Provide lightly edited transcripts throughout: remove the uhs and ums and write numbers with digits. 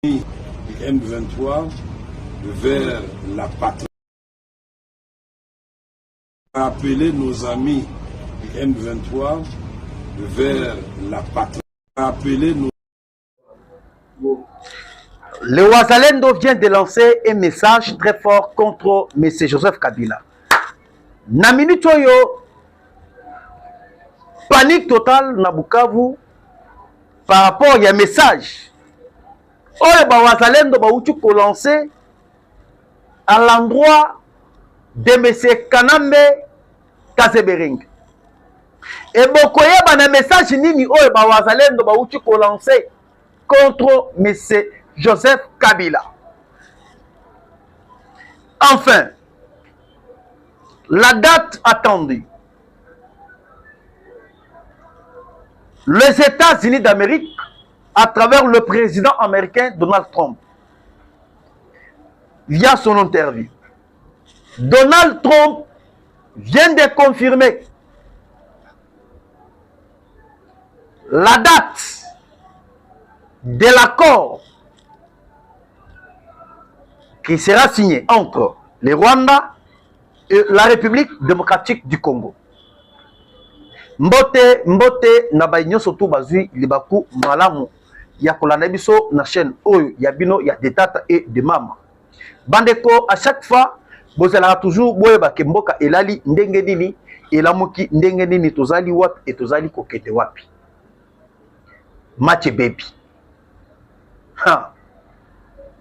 du M23 vers la patrie. Appeler nos amis du M23 vers la patrie. Appeler nos... Le Wazalendo vient de lancer un message très fort contre M. Joseph Kabila. Na minute oyo, panique totale na Bukavu par rapport à un message. Oyo ba Wazalendo ba utu ko lancer à l'endroit de M. Kanambe Kazebering. Et bokoye ba na message nini oyo ba Wazalendo ba utu ko lancer contre M. Joseph Kabila. Enfin, la date attendue. Les États-Unis d'Amérique, à travers le président américain Donald Trump, via son interview, Donald Trump vient de confirmer la date de l'accord qui sera signé entre le Rwanda et la République démocratique du Congo. Mbote na bainyo soto bazui libaku malamu ya kolanda biso na chaîne oyo ya bino ya detata et de mama. Bandeko à chaque fois bozala toujours boye ba mboka elali ndenge nini elamuki ndenge nini tozali wapi et tozali kokete wapi. Match baby. Ha.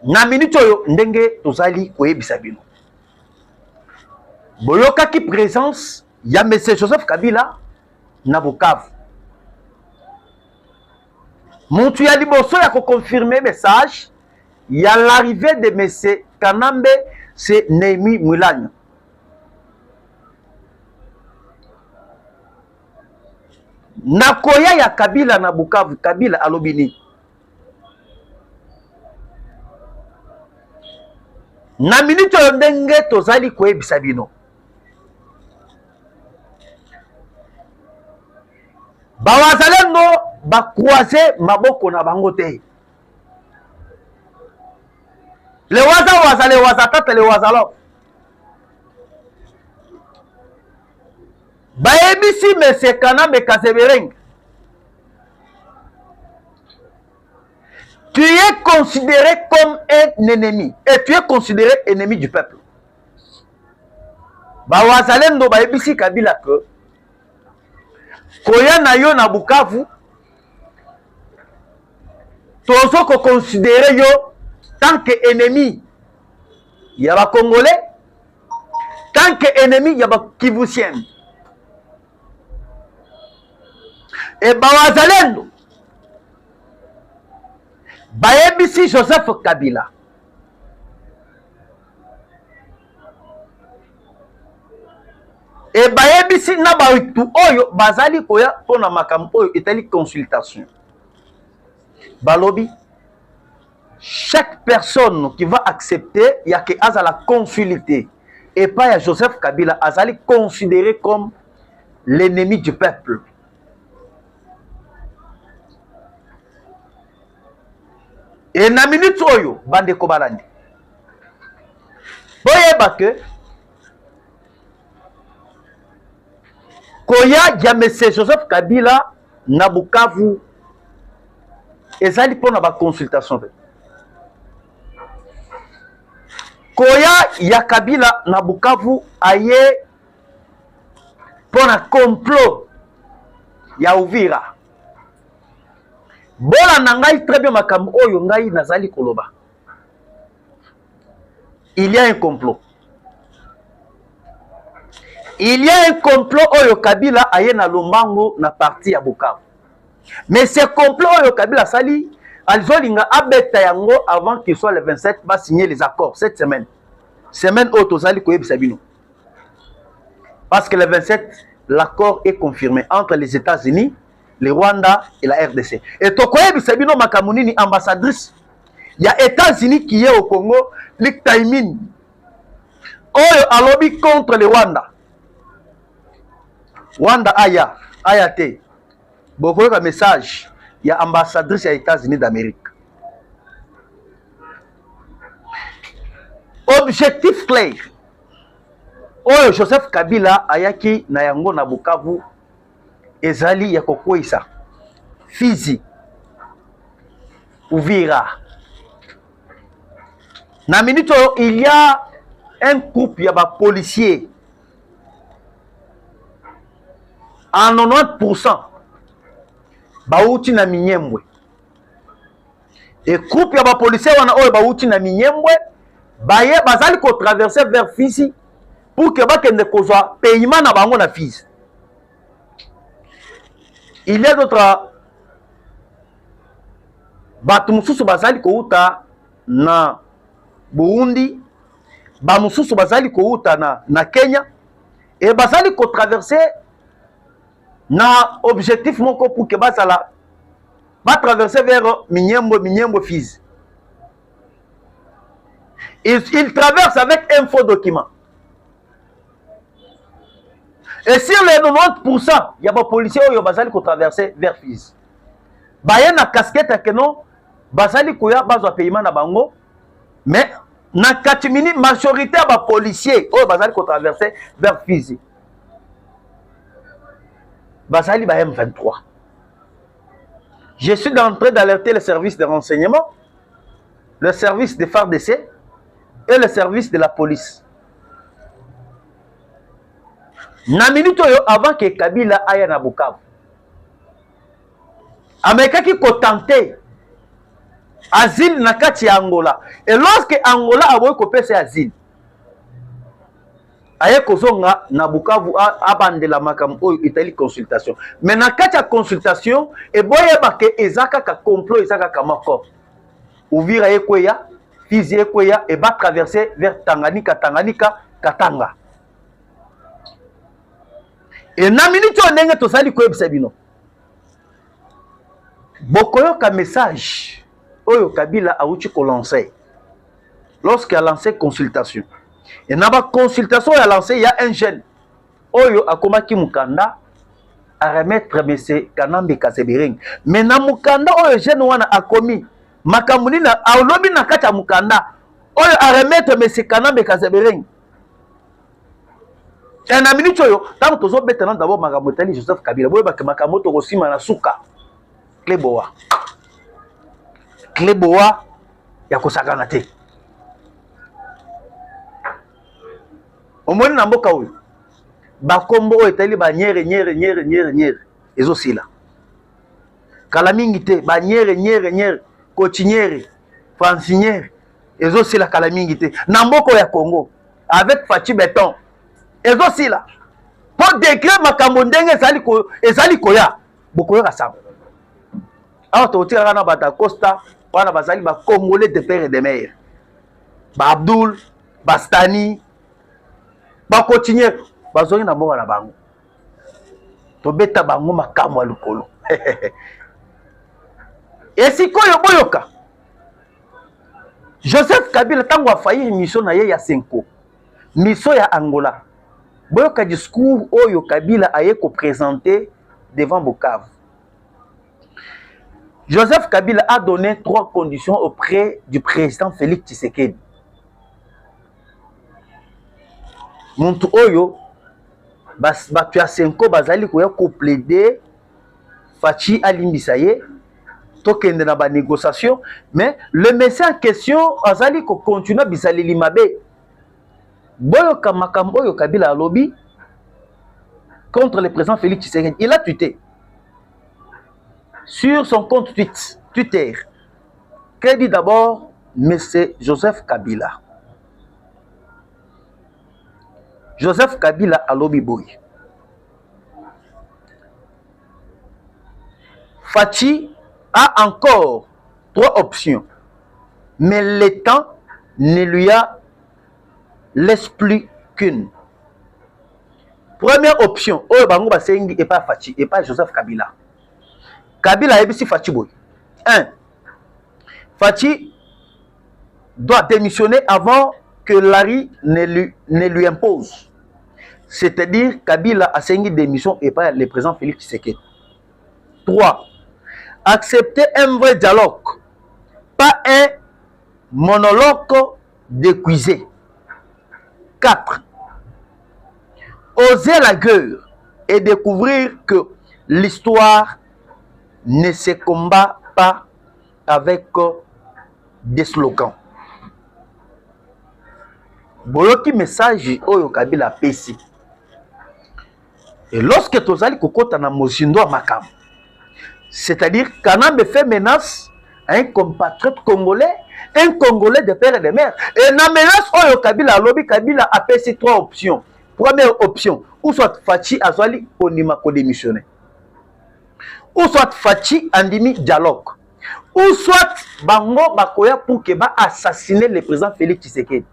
Na minute oyo ndenge tozali koyebisa bino. Boyokaki présence ya M. Joseph Kabila na Bukavu. Montu ya liboso ya ko confirmer message ya l'arrivée de M. Kanambe c'est Némi Mulanya. Na koya ya Kabila na Bukavu, Kabila alobini. Na minute oyo ndenge tozali koyebisa bino. Bawazalendo ba croiser maboko na bango te. Le wazatata le wazalo. Baebisi M. Kanambe Kazebering. Tu es considéré comme un ennemi. Et tu es considéré ennemi du peuple. Bawazalendo baebisi Kabila que koya na yo na Bukavu tozo ko considérer yo tant que ennemi ya ba Congolais, tant que ennemi ya ba Kivusien. Et Bawazalendo baebisi Joseph Kabila et bayebisi na baitu oyo bazali koya pona makambo oyo etali consultation. Balobi chaque personne qui va accepter ya ke azala consulter et pas ya Joseph Kabila azali considéré comme l'ennemi du peuple. Et na minute oyo bande ko balandi. Boyeba que koya ya M. Joseph Kabila na Bukavu ezali pona ba consultation. Koya ya Kabila na Bukavu aye pona complot ya Uvira. Bola na ngai très bien makambo oyo ngai nazali koloba. Il y a un complot. Il y a un complot oyo Kabila aye na Lombango na parti ya Bukavu. Mais ce complot oyo Kabila sali alzolinga abeta yango avant qu'il soit le 27 va signer les accords cette semaine. Semaine oyo tozali koyebisa bino. Parce que le 27 l'accord est confirmé entre les États-Unis, le Rwanda et la RDC. Et tokoyebisa bino makamunini ambassadrice il y a États-Unis qui est au Congo, Lik Taimin. Oyo alobi contre le Rwanda. Rwanda aya te. Bokoyoka message il y a ambassadrice des États-Unis d'Amérique. objectif clair oyo Joseph Kabila ayaki na yango na Bukavu ezali ya kokwisa Fizi, Uvira. Na minute il y a un groupe ya ba policiers en 90% bauti na Minyembwe. Et groupe ya ba policiers wana oyo bauti na Minyembwe baye bazali ko traverser vers Fizi pour que bakende kozwa paiement na bango na Fizi. Il y a d'autres batu mususu bazali kouta na Burundi, ba mususu bazali kouta na Kenya, et bazali ko traverser na objectif moko pour que bazala va traverser vers Minyembo Fizi. Il traverse avec un faux document. Et sur les 90%, il y a des policiers qui ont traversé vers Fizi. Il y a une casquette qui non, bazali koya bazwa paiement na bango, mais na katimini majorité des policiers qui ont traversé vers Fizi. Bazali ba M23. Je suis en train d'alerter le service de renseignement, le service de FARDC et le service de la police. Na minute oyo avant que Kabila aille na Bukavu, Américain qui contenté asile na kati ya Angola, et lorsque Angola a voulu kopesa asile aye kozonga na Bukavu abandela makambo oyo itali consultation, mais na kati ya consultation e boyeba ke ezaka ka complot ezaka ka moko Uvira ekweya Fizi ekweya et va traverser vers Tanganyika Katanga. Et na minute on ndenge tosali ko yebisa bino bokoyo ka message oyo Kabila a uti ko lancer lorsqu'il a lancé consultation. Et na ba consultation il a lancé, il y a un jeune oyo akomaki mukanda a remettre monsieur Kanambe Kasebering, mais na mukanda oyo jeune wana akomi makamuni na alobi na kati ya mukanda oyo a remettre monsieur Kanambe Kasebering. Et na minute oyo tant tozo betana d'abord makambo tali Joseph Kabila boye ba makambo to kosima na suka Kleboa ya kosakana te. Omoni na mboka oyo bakombo oyo etali nyere ezo sila kala mingi te nyere kochinyere franciniere ezo sila kala mingi te na mboka ya Congo avec Fachi Beton ezo sila pour décret makambo ndenge ezali koya bokoyo ka samba awa to tira na bata Costa wana bazali ba Congolais de père et de mère ba Abdul Bastani ba continuer bazongi na mboka na bango to beta bango makambo alukolo esikoyo boyoka Joseph Kabila tango afaillir mission na ye ya Senko mission ya Angola boyoka discours oyo Kabila aye ko présenter devant Bukavu. Joseph Kabila a donné 3 conditions auprès du président Félix Tshisekedi. Muntu oyo batu ya Senko bazali koya ko plaider Fachi alimbisa ye tokende na ba négociation, mais le message en question azali ko continuer bisaleli mabe boyoka makambo oyo Kabila alobi contre le président Félix Tshisekedi. Il a tweeté sur son compte Twitter qu'il dit d'abord monsieur Joseph Kabila. Joseph Kabila alobi boy. Fachi a encore 3 options, mais le temps ne lui a laisse plus qu'une. Première option, oyo bango basengi et pas Fachi et pas Joseph Kabila. Kabila ebisi Fachi boy. 1. Fachi doit démissionner avant que Larry ne lui impose. C'est-à-dire Kabila a sengi démission et pas le président Félix Tshisekedi. 3. Accepter un vrai dialogue, pas un monologue déguisé. 4. Oser la gueule et découvrir que l'histoire ne se combat pas avec des slogans. Boyoki message oyo Kabila pesi. Et lorsque tozali kokota na mozindo makam, c'est-à-dire Kanambe fait menace à un compatriote congolais, un Congolais de père et de mère. Et na menace oyo Kabila lobi Kabila a pesi 3 options. Première option, ou soit Fachi Azali Konima ko démissionner. Ou soit Fachi Andimi dialogue. Ou soit Bango Bakoya pour que ba assassiner le président Félix Tshisekedi.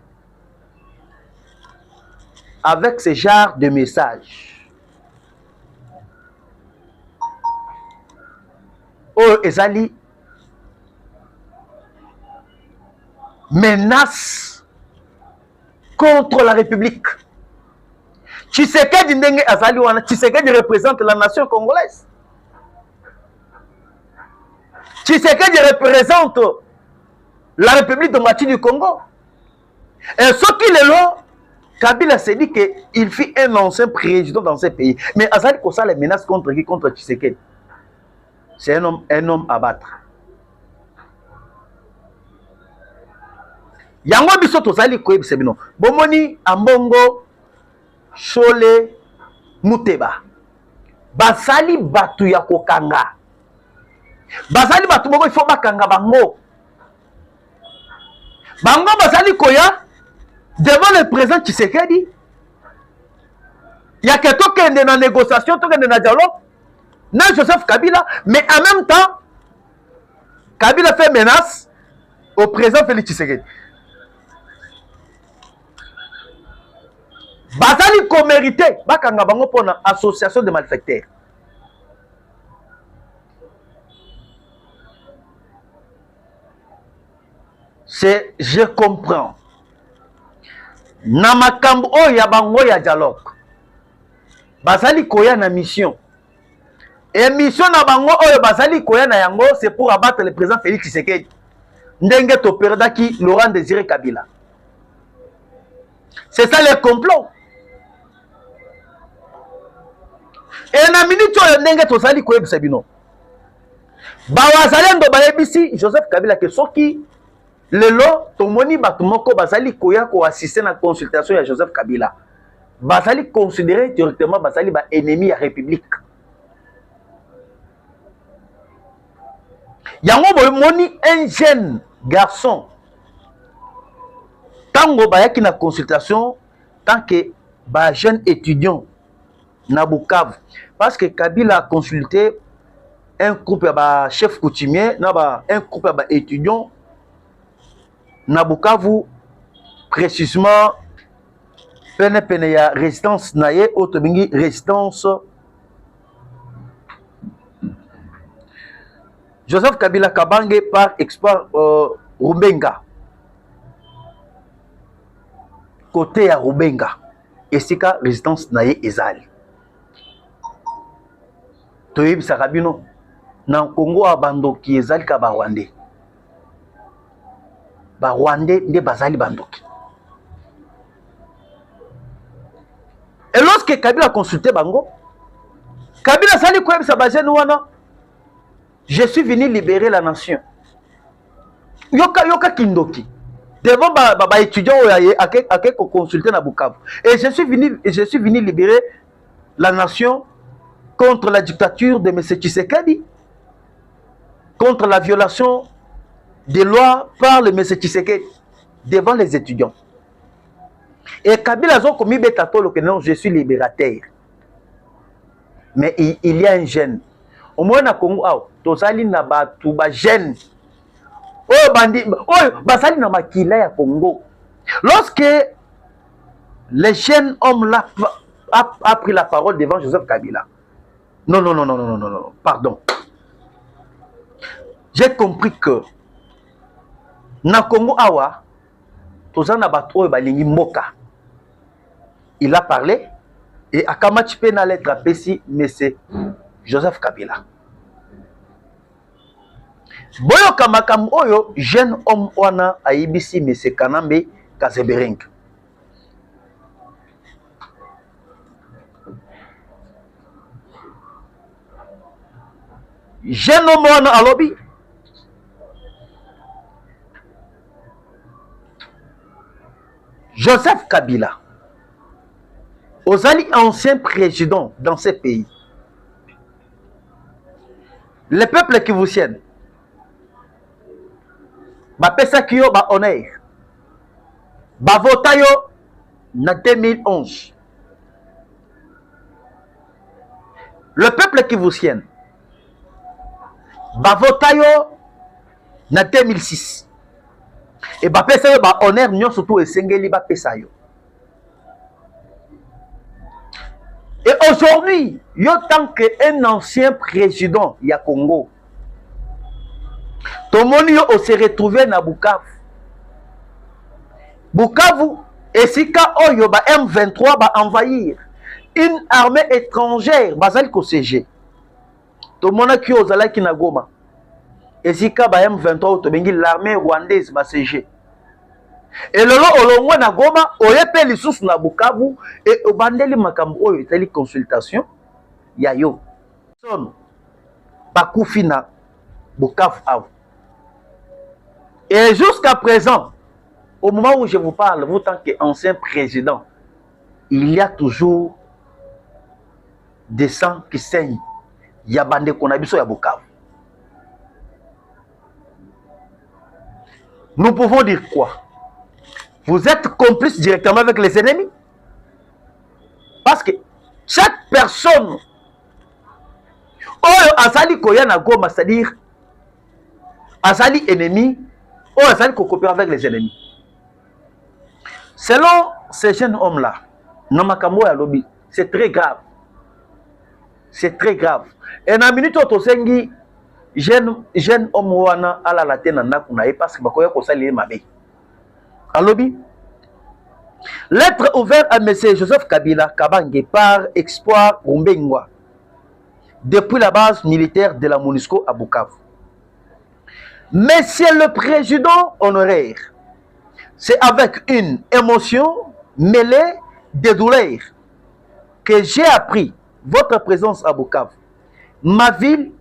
Avec ce genre de message. Oh Ezali menace contre la République. Tshisekedi ndenge azali wana, Tshisekedi représente la nation congolaise. Tshisekedi représente la République démocratique du Congo. Et ce qu'il est là, Kabila s'est dit qu'il fit un ancien président dans ce pays. Mais azali ko ça les menaces contre qui? Contre Tshisekedi. C'est un homme à battre. Yango biso tozali ko yebisa bino. Bomoni ambongo Chole Muteba basali batu ya kokanga, basali batu moko il faut bakanga bango, bango basali koya devant le président Tshisekedi. Il y a que tokende na négociation, tokende na dialogue na Joseph Kabila, mais en même temps Kabila fait menace au président Félix Tshisekedi. Bazali ko mérité bakanga bango pour une association de malfaiteurs. C'est, je comprends. Na makambo o ya bango ya dialogue. Bazali koya na mission. Et mission na bango o bazali koya na yango, c'est pour abattre le président Félix Tshisekedi. Ndenge to perdaki Laurent Désiré Kabila. C'est ça le complot. Et na minute oyo ndenge tozali koyebisa bino bawazalendo bayebisi Joseph Kabila ke soki lelo tomoni bato moko bazali koya ko assister na consultation ya Joseph Kabila, bazali considérer directement bazali ba ennemi ya République. Yango bomoni un jeune garçon tango bayaki na consultation tant que ba jeune étudiant na Bukavu, parce que Kabila a consulté un groupe de chefs coutumiers, un groupe d'étudiants na Bukavu, précisément pene ya résistance naye autobingi résistance Joseph Kabila Kabange par expert Rubenga, côté ya Rubenga et sika résistance naye ezali. Toyebi Sarabino na Congo abandoki ezali ka ba Rwandais. Ba Rwandais nde bazali bandoki. Et lorsque Kabila a consulté bango, Kabila sali koyebisa ba jeune wana, je suis venu libérer la nation. Yoka kindoki. Devant ba étudiant ake ko consulter na Bukavu. Et je suis venu libérer la nation contre la dictature de M. Tshisekedi, contre la violation des lois par le M. Tshisekedi devant les étudiants. Et Kabila a commis betatolo que non, je suis libérateur. Mais il y a un jeune. Au moins na Congo, tozali na batu ba jeune. Oh bandi, oh basali na makila ya Congo. Lorsque les jeunes hommes là a pris la parole devant Joseph Kabila. Non, pardon. J'ai compris que na Congo awa tozana bato balingi mboka. Il a parlé et akamati pe na lettre apesi monsieur Joseph Kabila. Boyo kamakam oyo jeune homme wana aibisi monsieur Kanambe Kazebereng. jeune homme wana alobi Joseph Kabila ozali ancien président dans ce pays. Le peuple qui vous tienne bapesa kiyo ba honneur ba vota yo na 2011. Le peuple qui vous tienne ba vota yo na 2006. Et bapesa yo ba honneur nyon surtout esengeli bapesa yo. Et aujourd'hui, yo tant qu'un ancien président ya Congo, tomoni yo on se retrouvé na Bukavu. Bukavu, esika oyo ba M23 ba envahir une armée étrangère bazali ko CG. Tomona ki ozala ki na Goma. Esika ba M23 to bengi l'armée rwandaise ba CG. Et lolo olongwe na Goma oyepe lisusu na Bukavu et obandeli makambo oyo etali consultation ya yo son bakufi na Bukavu av. Et jusqu'à présent, au moment où je vous parle, vous tant qu'ancien président, il y a toujours des sangs qui saignent. Il y a bandé qu'on a biso ya Bukavu. Nous pouvons dire quoi? Vous êtes complice directement avec les ennemis. Parce que chaque personne, oyo azali koya na Goma, c'est-à-dire azali ennemi, oyo azali coopérer avec les ennemis. Selon ces jeunes hommes-là, Namakambo ya lobby, c'est très grave. C'est très grave. Et na minute oto sengi jeune homme wana ala la tena ndaku na ye parce que bakoya ko sali mabe. Alobi, lettre ouverte à M. Joseph Kabila Kabange par Espoir Rumbengwa depuis la base militaire de la MONUSCO à Bukavu. Monsieur le Président honoraire, c'est avec une émotion mêlée de douleur que j'ai appris votre présence à Bukavu. Ma ville,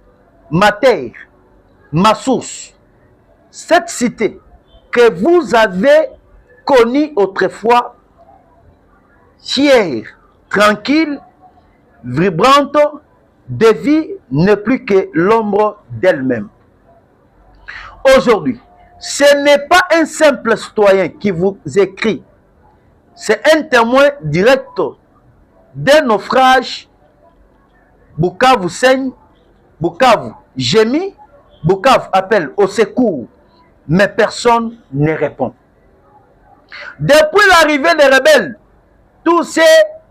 ma terre, ma source, cette cité que vous avez connue autrefois, fière, tranquille, vibrante, de vie n'est plus que l'ombre d'elle-même. Aujourd'hui, ce n'est pas un simple citoyen qui vous écrit, c'est un témoin direct d'un naufrage. Bukavu saigne, Bukavu gémit, Bukavu appelle au secours, mais personne ne répond. Depuis l'arrivée des rebelles, tout s'est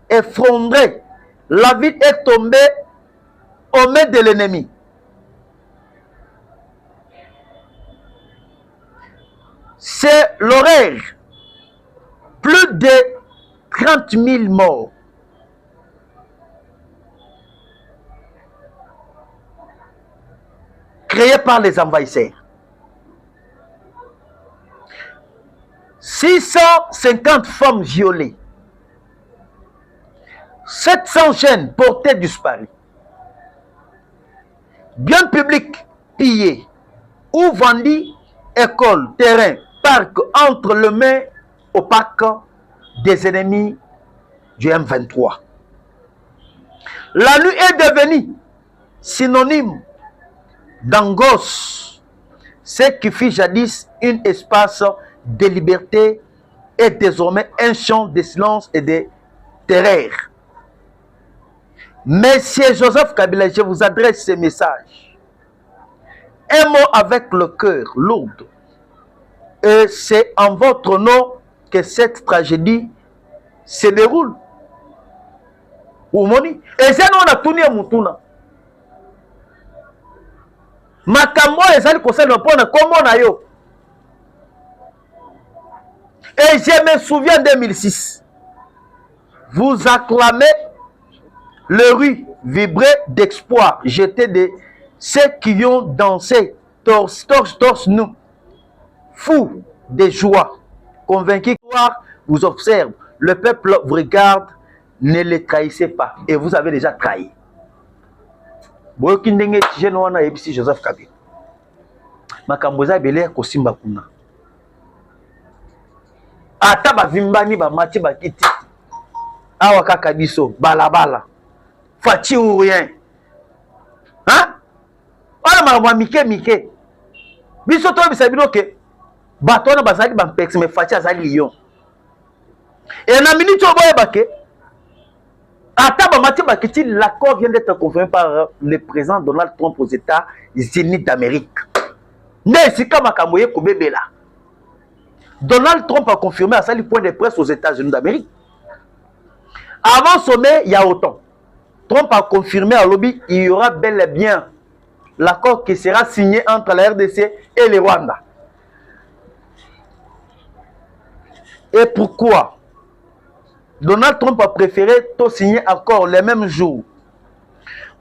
effondré. La ville est tombée aux mains de l'ennemi. C'est l'horreur. Plus de 30 000 morts. Créés par les envahisseurs. 650 femmes violées. 700 jeunes portés disparus. Biens publics pillés ou vendus, écoles, terrains, parcs entre les mains opaques des ennemis du M23. La nuit est devenue synonyme d'angoisse, ce qui fut jadis un espace de liberté est désormais un champ de silence et de terreur. Monsieur Joseph Kabila, je vous adresse ce message. Un mot avec le cœur lourd. Et c'est en votre nom que cette tragédie se déroule. Umoni? Et c'est nous on a tourné à Mutuna. Makambo ezali kosala mpona kombo na yo. Et je me souviens en 2006. Vous acclamez le rue vibré d'espoir. J'étais de ceux qui ont dansé torse nous. Fous de joie. Convaincus que vous observe. Le peuple vous regarde. Ne les trahissez pas. Et vous avez déjà trahi. boyoki ndenge jeune wana yebisi Joseph Kabila makambo eza ebele kosimba kuna ata bavimbani bamati bakiti awa kaka biso balabala faci ou rien wana makambo ya mike biso toyebisa bino ke bato wana bazali bampexe mais faci azali lion et na minute oyo boyeba ke ata bamati bakiti l'accord vient d'être confirmé par le président Donald Trump aux États-Unis d'Amérique nde esika makambo ye kobebela Donald Trump a confirmé à ça le point de presse aux États-Unis d'Amérique. Avant sommet, il y a autant. Trump a confirmé à lobby il y aura bel et bien l'accord qui sera signé entre la RDC et le Rwanda. Et pourquoi Donald Trump a préféré tout signer accord les mêmes jours.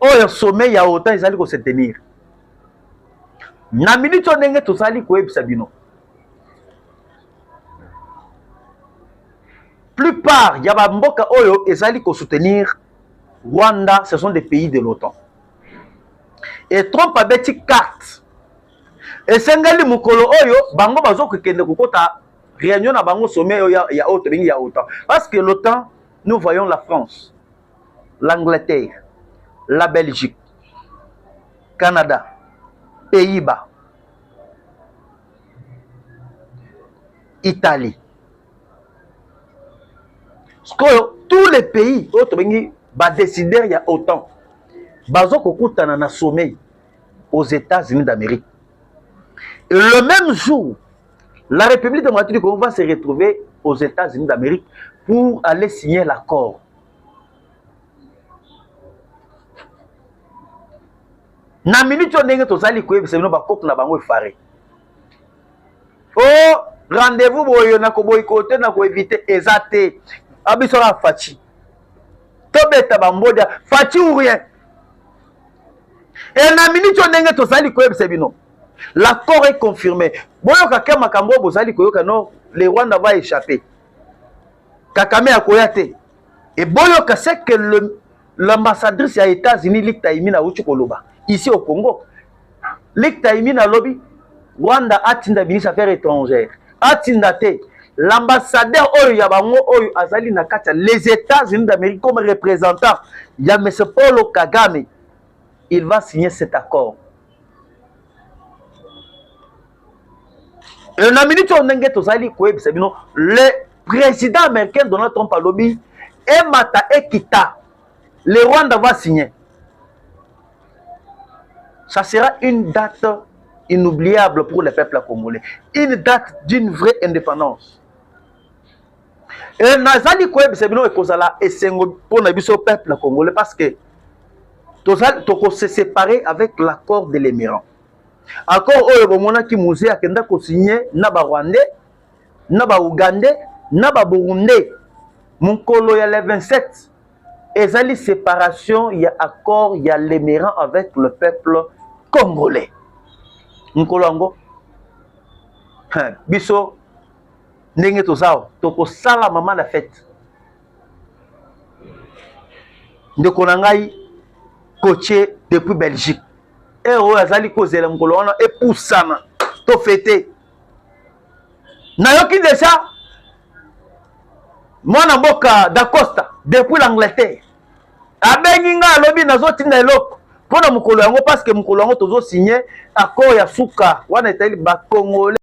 Au sommet, il y a autant, ils allaient se tenir. Na minute on est tout ça, Sabino. Plupart, il y a Mboka Oyo et Zali qui soutenir Rwanda, ce sont des pays de l'OTAN. Et Trump a bêti carte. Et Sengali Mukolo Oyo, Bango Bazo Kende Kukota, réunion à Bango sommet, il y a autre, il y a autant. Parce que l'OTAN, nous voyons la France, l'Angleterre, la Belgique, Canada, Pays-Bas, Italie. Tous les pays décider il y a autant bazo kokutana na sommet aux États-Unis d'Amérique. Et le même jour, la République démocratique du Congo va se retrouver aux États-Unis d'Amérique pour aller signer l'accord. Na minute ndenge tozali koyeba sebino bakoko na bango efare. Oh, rendez-vous boyo na ko boycotter na ko éviter ezate. Abisora Fachi. Tobeta bambodia Fachi ou rien. Et na minute ndenge tozali koyeba sebino. L'accord est confirmé. Boyo kaka makambo bozali koyoka non, le Rwanda va échapper. Kakame akoyate. Et boyo ka c'est que l'ambassadrice des États-Unis Liktaimi na uchi koloba ici au Congo. Liktaimi na lobby Rwanda atinda ministre affaires étrangères. Atinda te l'ambassadeur Oyo Yabango Oyo Azali Nakata, les États-Unis d'Amérique comme représentant, il y a M. Paulo Kagame, il va signer cet accord. Et la minute où on a le président américain Donald Trump a lobby et Mata Ekita, le Rwanda va signer. Ça sera une date inoubliable pour le peuple congolais, une date d'une vraie indépendance. Et Nazali Koueb Sebino et Kozala et Sengo pour le peuple congolais parce que Toko se séparer avec l'accord de l'Émirat. Accord Oyo Bomona qui Mouzé a Kenda ko signé Naba Rwandais, Naba Ougandais, Naba Burundais. Mon colo y a les 27. Et Zali séparation, il y a accord, il y a l'Émirat avec le peuple congolais. Mon colo Ango. Biso. Ndenge tozao toko sala mama la fête ndeko na ngai coaché depuis Belgique et o azali kozela ngolo wana e pusana to fêter na yoki déjà mwana mboka da Costa depuis l'Angleterre abengi nga lobi nazotinda eloko pona mukolo yango parce que mukolo yango tozo signer accord ya suka wana etali ba Congolais